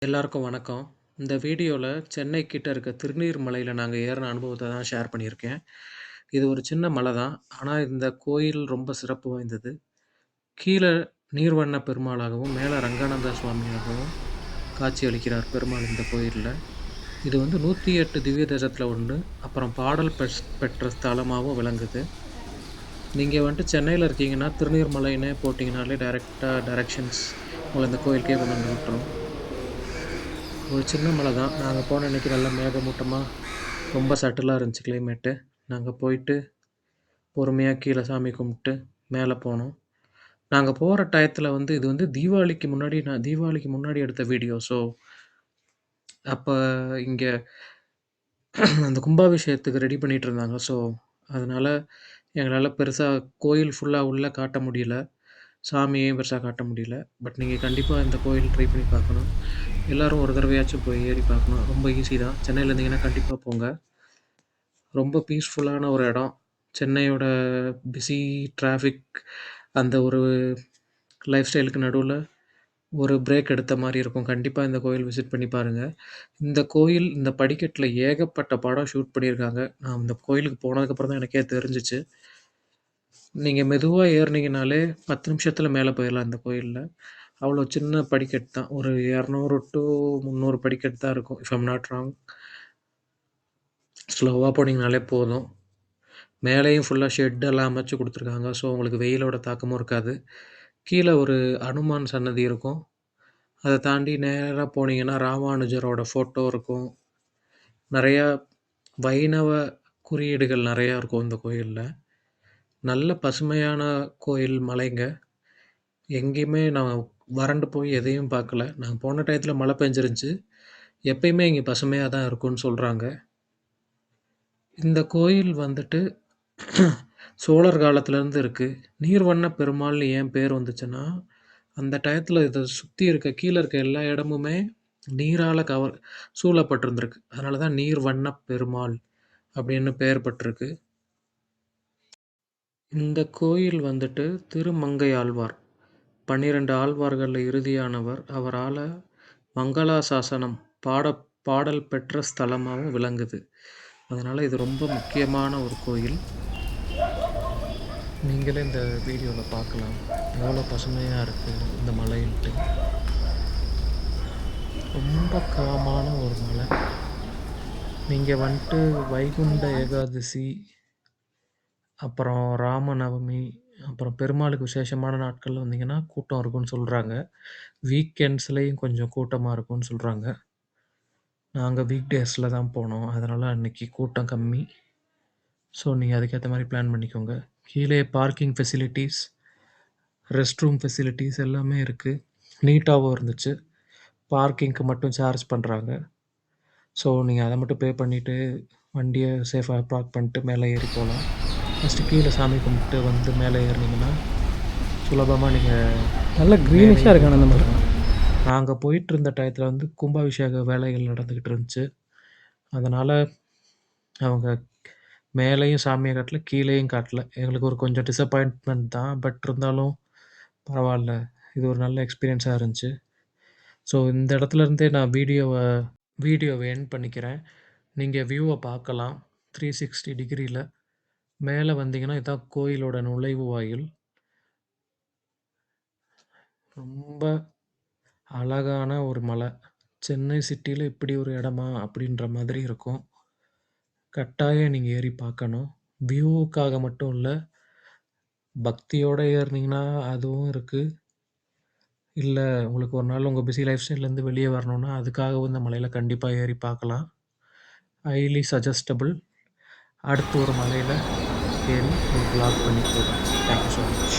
எல்லாருக்கும் வணக்கம். இந்த வீடியோல சென்னை கிட்ட இருக்க திருநீர்மலையில நாங்க ஏறுன அனுபவத்த தான் ஷேர் பண்ணியிருக்கேன். இது ஒரு சின்ன மலை தான். ஆனா இந்த கோயில் ரொம்ப சிறப்பு வாய்ந்தது. கீழ நீர்வண்ண பெருமாளாகவும், மேல ரங்கநாத சுவாமியாகவும் காட்சியளிக்கிறார் பெருமாள் இந்த கோயில்ல. இது வந்து 108 திவ்ய தேசத்துல ஒண்ணு. அப்புறம் பாடல் பெற்ற ஸ்தலமாவும் விளங்குது. நீங்க வந்துட்டு சென்னையில இருக்கீங்கன்னா, திருநீர்மலைன்னே போட்டீங்கனாலே டைரக்ஷன்ஸ் உங்கள இந்த கோயிலுக்கே கொண்டு வந்து விட்டுரும். ஒரு சின்ன மலை தான். நாங்க போன அன்னைக்கு நல்ல மேகமூட்டமா, ரொம்ப சட்டிலா இருந்துச்சு கிளைமேட்டு. நாங்க போயிட்டு, பொறுமையா கீழ சாமி கும்பிட்டு, மேல போனோம். நாங்க போற டயத்துல வந்து இது வந்து தீபாவளிக்கு முன்னாடி எடுத்த வீடியோ. ஸோ, அப்ப இங்க அந்த கும்பாபிஷேகத்துக்கு ரெடி பண்ணிட்டுருந்தாங்க. ஸோ, அதனால எங்களால பெருசா கோயில் ஃபுல்லா உள்ள காட்ட முடியல. சாமியையும் பெருசா காட்ட முடியல. பட் நீங்க கண்டிப்பா இந்த கோயில் ட்ரை பண்ணி பார்க்கணும். எல்லாரும் ஒரு தடவையாச்சும் போய் ஏறி பார்க்கணும். ரொம்ப ஈஸி தான். சென்னையில இருந்தீங்கன்னா கண்டிப்பா போங்க. ரொம்ப பீஸ்ஃபுல்லான ஒரு இடம். சென்னையோட பிஸி டிராஃபிக் அந்த ஒரு லைஃப் ஸ்டைலுக்கு நடுவுல ஒரு பிரேக் எடுத்த மாரி இருக்கும். கண்டிப்பா இந்த கோயில் விசிட் பண்ணி பாருங்க. இந்த கோயில் இந்த படிக்கட்டில ஏகப்பட்ட படம் ஷூட் பண்ணியிருக்காங்க. நான் இந்த கோயிலுக்கு போனதுக்கப்புறம் தான் எனக்கே தெரிஞ்சுச்சு. நீங்க மெதுவா ஏறுனீங்கனாலே 10 நிமிஷத்துல மேல போயிரலாம் இந்த கோயில்ல. அவ்வளோ சின்ன படிக்கட்டு தான். ஒரு 200 டூ 300 படிக்கட்டு தான் இருக்கும். If I am not wrong. ஸ்லோவா போனீங்கனாலே போதும். மேலேயும் ஃபுல்லா ஷெட் எல்லாம் அமைச்சு குடுத்துருக்காங்க. ஸோ, உங்களுக்கு வெயிலோட தாக்கமும் இருக்காது. கீழ ஒரு அனுமான் சன்னதி இருக்கும். அத தாண்டி நேரா போனீங்கன்னா, ராமானுஜரோட ஃபோட்டோ இருக்கும். நெறையா வைணவ குறியீடுகள் நெறையா இருக்கும் இந்த கோயில்ல. நல்ல பசுமையான கோயில், மலைங்க. எங்கேயுமே நான் வறண்டு போய் எதையும் பார்க்கல. நாங்க போன டயத்துல மழை பெஞ்சிருந்துச்சு. எப்பயுமே இங்க பசுமையா தான் இருக்கும்னு சொல்றாங்க. இந்த கோயில் வந்துட்டு சோழர் காலத்துலேருந்து இருக்கு. நீர்வண்ண பெருமாள்னு ஏன் பேர் வந்துச்சுன்னா, அந்த டயத்துல இத சுத்தி இருக்க கீழ இருக்க எல்லா இடமுமே நீரால சூழப்பட்டிருந்திருக்கு. அதனால தான் நீர்வண்ண பெருமாள் அப்படின்னு பெயர் பெற்றிருக்கு. இந்த கோயில் வந்துட்டு திருமங்கை ஆழ்வார் 12 ஆழ்வார்கள்ல இறுதியானவர். அவரால மங்களாசாசனம் பாடல் பெற்ற ஸ்தலமாவும் விளங்குது. அதனால இது ரொம்ப முக்கியமான ஒரு கோயில். நீங்களே இந்த வீடியோல பார்க்கலாம். எவ்வளோ பசுமையா இருக்கு இந்த மலைன்ட்டு. ரொம்ப காமான ஒரு மலை. நீங்க வந்துட்டு வைகுண்ட ஏகாதசி, அப்புறம் ராமநவமி, அப்புறம் பெருமாளுக்கு விசேஷமான நாட்கள்ல வந்தீங்கன்னா கூட்டம் இருக்கும்னு சொல்றாங்க. வீக்கெண்ட்ஸ்லயும் கொஞ்சம் கூட்டமா இருக்கும்னு சொல்றாங்க. நாங்க வீக் டேஸ்ல தான் போனோம். அதனால அன்னைக்கு கூட்டம் கம்மி. ஸோ, நீங்க அதுக்கேத்த மாரி பிளான் பண்ணிக்கோங்க. கீழயே parking facilities, rest room facilities எல்லாமே இருக்கு. நீட்டாவும் இருந்துச்சு. பார்க்கிங்க்கு மட்டும் சார்ஜ் பண்றாங்க. ஸோ, நீங்க அத மட்டும் பே பண்ணிட்டு, வண்டிய சேஃபா பார்க் பண்ணிட்டு மேல ஏறி போலாம். ஃபர்ஸ்ட்டு கீழ சாமி கும்பிட்டு வந்து மேல ஏறுனீங்கன்னா, சுலபமா நீங்க நல்ல க்ரீனிஷா மேலேயும் போய் இருக்கு ஆனா இந்த மரம். பார்த்துரலாம். நாங்க போயிட்டுருந்த டயத்துல வந்து கும்பாபிஷேக வேலைகள் நடந்துகிட்டு இருந்துச்சு. அதனால அவங்க மேலேயும் சாமிய காட்டல, கீழயும் காட்டல. எங்களுக்கு ஒரு கொஞ்சம் டிசப்பாயின்ட்மென்ட் தான். பட் இருந்தாலும் பரவால்ல. இது ஒரு நல்ல எக்ஸ்பீரியன்ஸா இருந்துச்சு. ஸோ, இந்த இடத்துல இருந்தே நான் வீடியோவ எண்ட் பண்ணிக்கிறேன். நீங்க வியூவ பார்க்கலாம். 360 டிகிரில. மேல வந்தீங்கன்னா, இதான் கோயிலோட நுழைவு வாயில். ரொம்ப அழகான ஒரு மலை. சென்னை சிட்டில இப்படி ஒரு இடமா? அப்படின்ற மாதிரி இருக்கும். கட்டாயம் நீங்க ஏறி பார்க்கணும். வியூவுக்காக மட்டும் இல்ல, பக்தியோட ஏறுனீங்கன்னா அதுவும் இருக்கு. இல்ல உங்களுக்கு ஒரு நாள் உங்க பிஸி லைஃப் ஸ்டைல்லேருந்து வெளிய வரணும்னா, அதுக்காகவும் இந்த மலையில கண்டிப்பா ஏறி பார்க்கலாம். Highly suggestible. அடுத்து ஒரு மலையில ஏறி ஒரு விளாக் பண்ணி போடுறேன். Thank you so much.